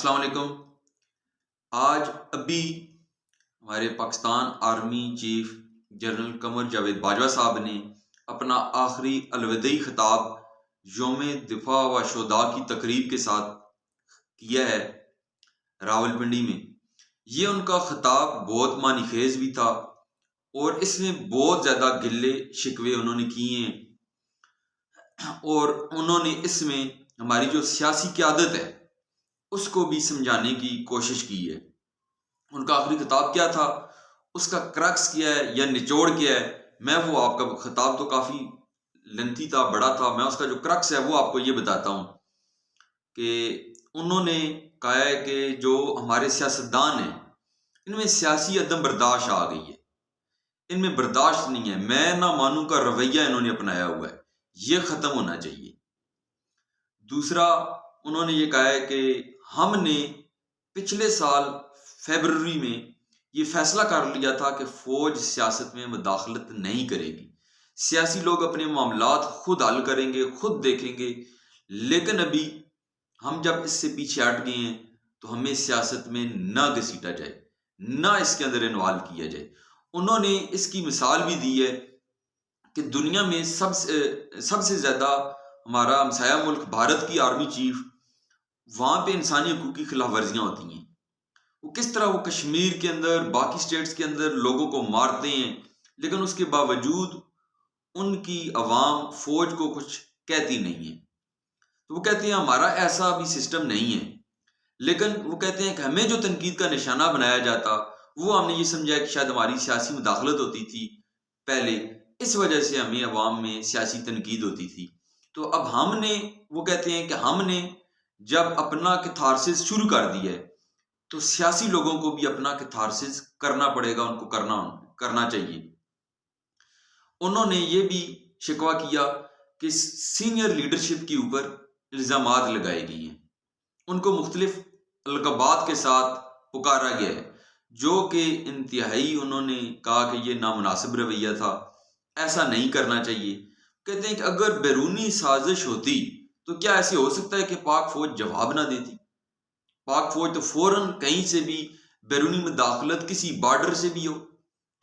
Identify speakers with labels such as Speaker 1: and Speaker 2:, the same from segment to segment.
Speaker 1: السلام علیکم۔ آج ابھی ہمارے Pakistan army chief general Qamar Javed Bajwa صاحب نے اپنا آخری الوداعی خطاب یوم دفاع و شہداء کی تقریب کے ساتھ کیا ہے راولپنڈی میں۔ یہ ان کا خطاب بہت معنی خیز بھی تھا اور اس میں بہت زیادہ گلے شکوے انہوں نے کیے ہیں، اور انہوں نے اس میں ہماری جو سیاسی قیادت ہے اس کو بھی سمجھانے کی کوشش کی ہے۔ ان کا آخری خطاب کیا تھا، اس کا کرکس کیا ہے یا نچوڑ کیا ہے، میں وہ آپ کا خطاب تو کافی لینتھی تھا، بڑا تھا، میں اس کا جو کرکس ہے وہ آپ کو یہ بتاتا ہوں کہ انہوں نے کہا ہے کہ جو ہمارے سیاستدان ہیں ان میں سیاسی عدم برداشت آ گئی ہے، ان میں برداشت نہیں ہے، میں نہ مانوں کا رویہ انہوں نے اپنایا ہوا ہے، یہ ختم ہونا چاہیے۔ دوسرا انہوں نے یہ کہا ہے کہ ہم نے پچھلے سال فیبروری میں یہ فیصلہ کر لیا تھا کہ فوج سیاست میں مداخلت نہیں کرے گی، سیاسی لوگ اپنے معاملات خود حل کریں گے، خود دیکھیں گے، لیکن ابھی ہم جب اس سے پیچھے ہٹ گئے ہیں تو ہمیں سیاست میں نہ گھسیٹا جائے، نہ اس کے اندر انوالو کیا جائے۔ انہوں نے اس کی مثال بھی دی ہے کہ دنیا میں سب سے زیادہ ہمارا ہمسایہ ملک بھارت کی آرمی چیف، وہاں پہ انسانی حقوق کی خلاف ورزیاں ہوتی ہیں، وہ کس طرح وہ کشمیر کے اندر باقی سٹیٹس کے اندر لوگوں کو مارتے ہیں، لیکن اس کے باوجود ان کی عوام فوج کو کچھ کہتی نہیں ہے۔ تو وہ کہتے ہیں ہمارا ایسا بھی سسٹم نہیں ہے، لیکن وہ کہتے ہیں کہ ہمیں جو تنقید کا نشانہ بنایا جاتا وہ ہم نے یہ سمجھا کہ شاید ہماری سیاسی مداخلت ہوتی تھی پہلے، اس وجہ سے ہمیں عوام میں سیاسی تنقید ہوتی تھی۔ تو اب ہم نے، وہ کہتے ہیں کہ ہم نے جب اپنا کتھارسس شروع کر دیا ہے تو سیاسی لوگوں کو بھی اپنا کتھارسس کرنا پڑے گا، ان کو کرنا چاہیے۔ انہوں نے یہ بھی شکوہ کیا کہ سینئر لیڈرشپ کے اوپر الزامات لگائے گئے ہیں، ان کو مختلف القابات کے ساتھ پکارا گیا ہے، جو کہ انتہائی انہوں نے کہا کہ یہ نامناسب رویہ تھا، ایسا نہیں کرنا چاہیے۔ کہتے ہیں کہ اگر بیرونی سازش ہوتی تو کیا ایسے ہو سکتا ہے کہ پاک فوج جواب نہ دیتی؟ پاک فوج تو فوراً کہیں سے بھی بیرونی مداخلت، کسی بارڈر سے بھی ہو،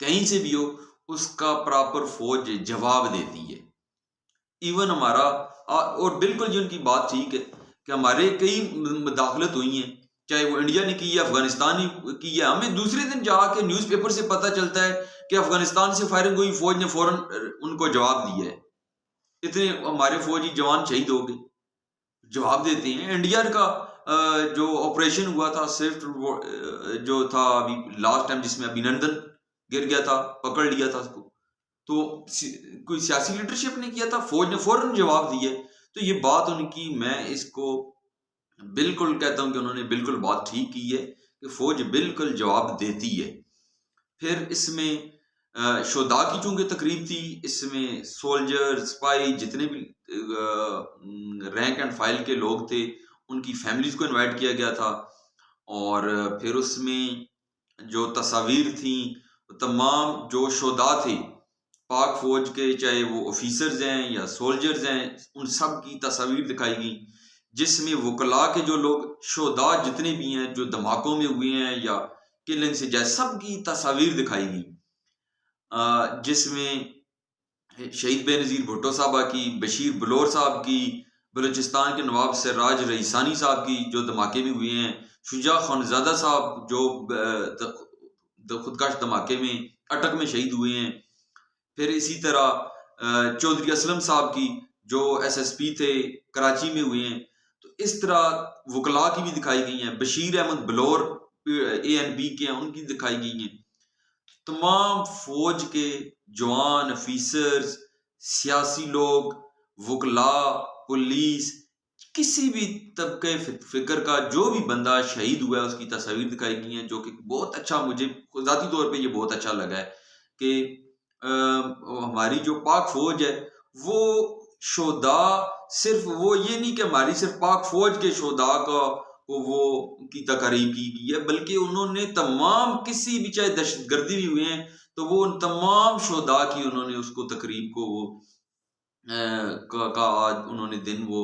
Speaker 1: کہیں سے بھی ہو، اس کا پراپر فوج جواب دیتی ہے۔ ایون ہمارا، اور بالکل جو ان کی بات ٹھیک ہے کہ ہمارے کئی مداخلت ہوئی ہیں، چاہے وہ انڈیا نے کی ہے، افغانستان نے کی ہے، ہمیں دوسرے دن جا کے نیوز پیپر سے پتہ چلتا ہے کہ افغانستان سے فائرنگ ہوئی، فوج نے فوراً ان کو جواب دیا ہے، اتنے ہمارے فوجی جوان شہید ہو گئے، جواب دیتے ہیں۔ انڈیا کا جو آپریشن ہوا تھا سوئفٹ جو تھا ابھی لاسٹ ٹائم، جس میں ابھینندن گر گیا تھا، پکڑ لیا تھا اس کو، تو کوئی سیاسی لیڈرشپ نے کیا تھا، فوج نے فوراً جواب دیا۔ تو یہ بات ان کی، میں اس کو بالکل کہتا ہوں کہ انہوں نے بالکل بات ٹھیک کی ہے کہ فوج بالکل جواب دیتی ہے۔ پھر اس میں شہداء کی چونکہ تقریب تھی، اس میں سولجر، سپائی، جتنے بھی رینک اینڈ فائل کے لوگ تھے ان کی فیملیز کو انوائٹ کیا گیا تھا، اور پھر اس میں جو تصاویر تھیں، تمام جو شہداء تھے پاک فوج کے، چاہے وہ آفیسرز ہیں یا سولجرز ہیں، ان سب کی تصاویر دکھائی گئی، جس میں وکلاء کے جو لوگ شہداء جتنے بھی ہیں جو دھماکوں میں ہوئے ہیں یا کلنگ سے جائے، سب کی تصاویر دکھائی گئی، جس میں شہید بے نظیر بھٹو صاحبہ کی، بشیر بلور صاحب کی، بلوچستان کے نواب سراج رئیسانی صاحب کی جو دھماکے میں ہوئے ہیں، شجاع خانزادہ صاحب جو خودکش دھماکے میں اٹک میں شہید ہوئے ہیں، پھر اسی طرح چودھری اسلم صاحب کی جو ایس ایس پی تھے کراچی میں ہوئے ہیں۔ تو اس طرح وکلاء کی بھی دکھائی گئی ہیں، بشیر احمد بلور اے این بی کے ہیں، ان کی دکھائی گئی ہیں۔ تمام فوج کے جوان، افیسرز، سیاسی لوگ، وکلاء، پولیس، کسی بھی طبقے فکر کا جو بھی بندہ شہید ہوا ہے اس کی تصاویر دکھائی گئی ہیں، جو کہ بہت اچھا، مجھے ذاتی طور پہ یہ بہت اچھا لگا ہے کہ ہماری جو پاک فوج ہے وہ شہداء، صرف وہ یہ نہیں کہ ہماری صرف پاک فوج کے شہداء کا وہ کی تقریب کی گئی ہے، بلکہ انہوں نے تمام، کسی بھی چاہے دہشت گردی بھی ہوئے ہیں تو وہ ان تمام شہداء کی انہوں نے اس کو تقریب کو وہ کا آج انہوں نے دن وہ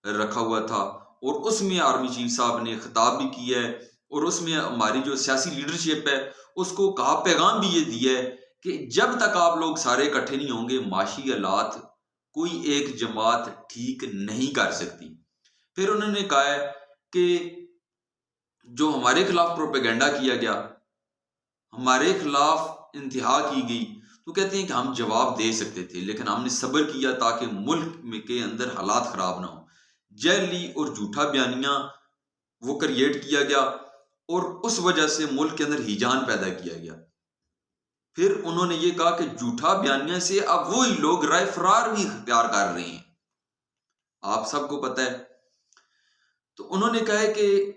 Speaker 1: رکھا ہوا تھا، اور اس میں آرمی چیف صاحب نے خطاب بھی کیا ہے، اور اس میں ہماری جو سیاسی لیڈرشپ ہے اس کو کہا، پیغام بھی یہ دیا ہے کہ جب تک آپ لوگ سارے اکٹھے نہیں ہوں گے معاشی حالات کوئی ایک جماعت ٹھیک نہیں کر سکتی۔ پھر انہوں نے کہا ہے کہ جو ہمارے خلاف پروپیگنڈا کیا گیا، ہمارے خلاف انتہا کی گئی، تو کہتے ہیں کہ ہم جواب دے سکتے تھے لیکن ہم نے صبر کیا تاکہ ملک میں کے اندر حالات خراب نہ ہوں۔ جعلی اور جھوٹا بیانیہ وہ کریٹ کیا گیا اور اس وجہ سے ملک کے اندر ہیجان پیدا کیا گیا۔ پھر انہوں نے یہ کہا کہ جھوٹا بیانیہ سے اب وہی لوگ رائے فرار بھی اختیار کر رہے ہیں، آپ سب کو پتہ ہے۔ تو انہوں نے کہا ہے کہ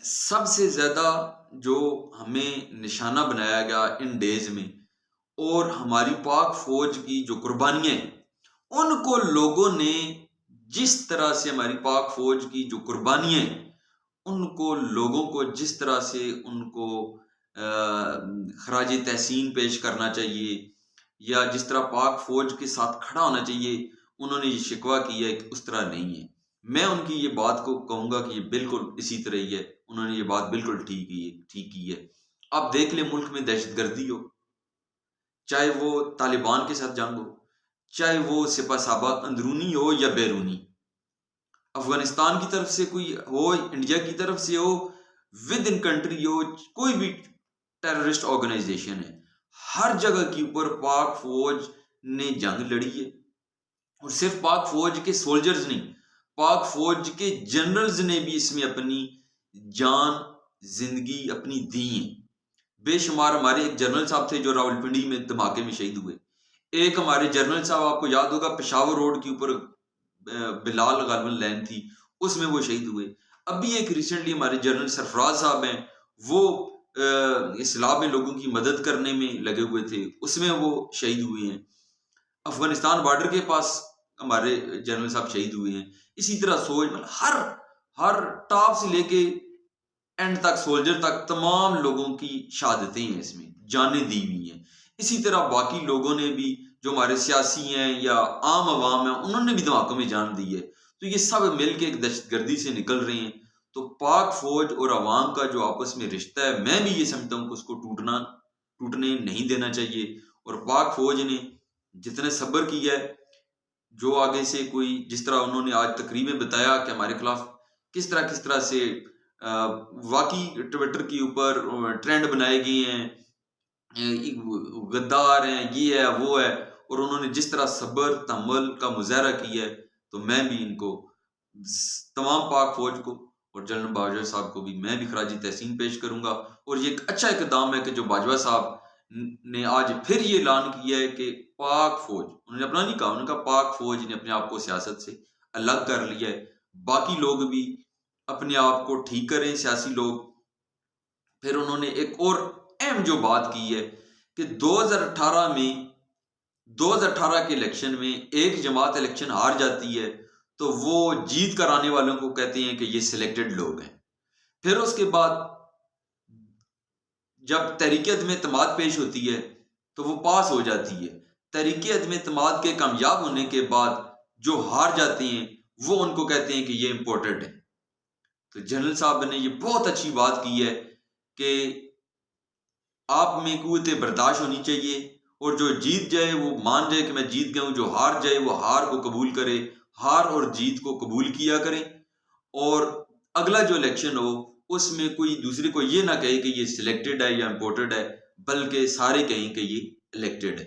Speaker 1: سب سے زیادہ جو ہمیں نشانہ بنایا گیا ان ڈیز میں، اور ہماری پاک فوج کی جو قربانیاں ہیں ان کو لوگوں نے جس طرح سے، ہماری پاک فوج کی جو قربانیاں ہیں ان کو لوگوں کو جس طرح سے ان کو خراج تحسین پیش کرنا چاہیے یا جس طرح پاک فوج کے ساتھ کھڑا ہونا چاہیے، انہوں نے یہ شکوہ کیا ہے کہ اس طرح نہیں ہے۔ میں ان کی یہ بات کو کہوں گا کہ یہ بالکل اسی طرح ہی ہے، انہوں نے یہ بات بالکل ٹھیک کی ہے۔ آپ دیکھ لیں ملک میں دہشت گردی ہو، چاہے وہ طالبان کے ساتھ جنگ ہو، چاہے وہ سپہ سالار اندرونی ہو یا بیرونی، افغانستان کی طرف سے کوئی ہو، انڈیا کی طرف سے ہو، ود ان کنٹری ہو، کوئی بھی ٹیررسٹ آرگنائزیشن ہے، ہر جگہ کے اوپر پاک فوج نے جنگ لڑی ہے۔ اور صرف پاک فوج کے سولجرز نہیں، پاک فوج کے جنرلز نے بھی اس میں اپنی جان زندگی اپنی دی ہیں۔ بے شمار ہمارے ایک جنرل صاحب تھے جو راولپنڈی میں دھماکے میں شہید ہوئے، ایک ہمارے جنرل صاحب آپ کو یاد ہوگا پشاور روڈ کے اوپر بلال غالباً لین تھی، اس میں وہ شہید ہوئے۔ ابھی ایک ریسنٹلی ہمارے جنرل سرفراز صاحب ہیں، وہ اصلاح میں لوگوں کی مدد کرنے میں لگے ہوئے تھے، اس میں وہ شہید ہوئے ہیں۔ افغانستان بارڈر کے پاس ہمارے جنرل صاحب شہید ہوئے ہیں۔ اسی طرح ہر ٹاپ سے لے کے اینڈ تک، سولجر تک، تمام لوگوں کی شہادتیں ہیں، اس میں جانیں دی ہوئی ہیں۔ اسی طرح باقی لوگوں نے بھی جو ہمارے سیاسی ہیں یا عام عوام ہیں انہوں نے بھی دھماکوں میں جان دی ہے۔ تو یہ سب مل کے ایک دہشت گردی سے نکل رہے ہیں۔ تو پاک فوج اور عوام کا جو آپس میں رشتہ ہے، میں بھی یہ سمجھتا ہوں کہ اس کو ٹوٹنے نہیں دینا چاہیے۔ اور پاک فوج نے جتنے صبر کیا ہے، جو آگے سے کوئی جس طرح انہوں نے آج تقریباً بتایا کہ ہمارے خلاف کس طرح سے واقعی ٹویٹر کے اوپر ٹرینڈ بنائے گئے ہیں، غدار ہیں، یہ ہے وہ ہے، اور انہوں نے جس طرح صبر تحمل کا مظاہرہ کیا ہے، تو میں بھی ان کو، تمام پاک فوج کو اور جنرل باجوہ صاحب کو بھی میں بھی خراج تحسین پیش کروں گا۔ اور یہ ایک اچھا اقدام ہے کہ جو باجوہ صاحب نے آج پھر یہ اعلان کیا ہے کہ پاک فوج، انہوں نے اپنا نہیں کہا، انہوں نے کہا پاک فوج نے اپنے آپ کو سیاست سے الگ کر لیا ہے، باقی لوگ بھی اپنے آپ کو ٹھیک کریں، سیاسی لوگ۔ پھر انہوں نے ایک اور اہم جو بات کی ہے کہ 2018 کے الیکشن میں ایک جماعت الیکشن ہار جاتی ہے تو وہ جیت کر آنے والوں کو کہتے ہیں کہ یہ سلیکٹڈ لوگ ہیں۔ پھر اس کے بعد جب تحریک عدم اعتماد پیش ہوتی ہے تو وہ پاس ہو جاتی ہے۔ تحریک عدم اعتماد کے کامیاب ہونے کے بعد جو ہار جاتے ہیں وہ ان کو کہتے ہیں کہ یہ امپورٹنٹ ہے۔ تو جنرل صاحب نے یہ بہت اچھی بات کی ہے کہ آپ میں قوت برداشت ہونی چاہیے، اور جو جیت جائے وہ مان جائے کہ میں جیت گیا ہوں، جو ہار جائے وہ ہار کو قبول کرے، ہار اور جیت کو قبول کیا کریں، اور اگلا جو الیکشن ہو اس میں کوئی دوسرے کو یہ نہ کہے کہ یہ سلیکٹڈ ہے یا امپورٹڈ ہے، بلکہ سارے کہیں کہ یہ الیکٹڈ ہے۔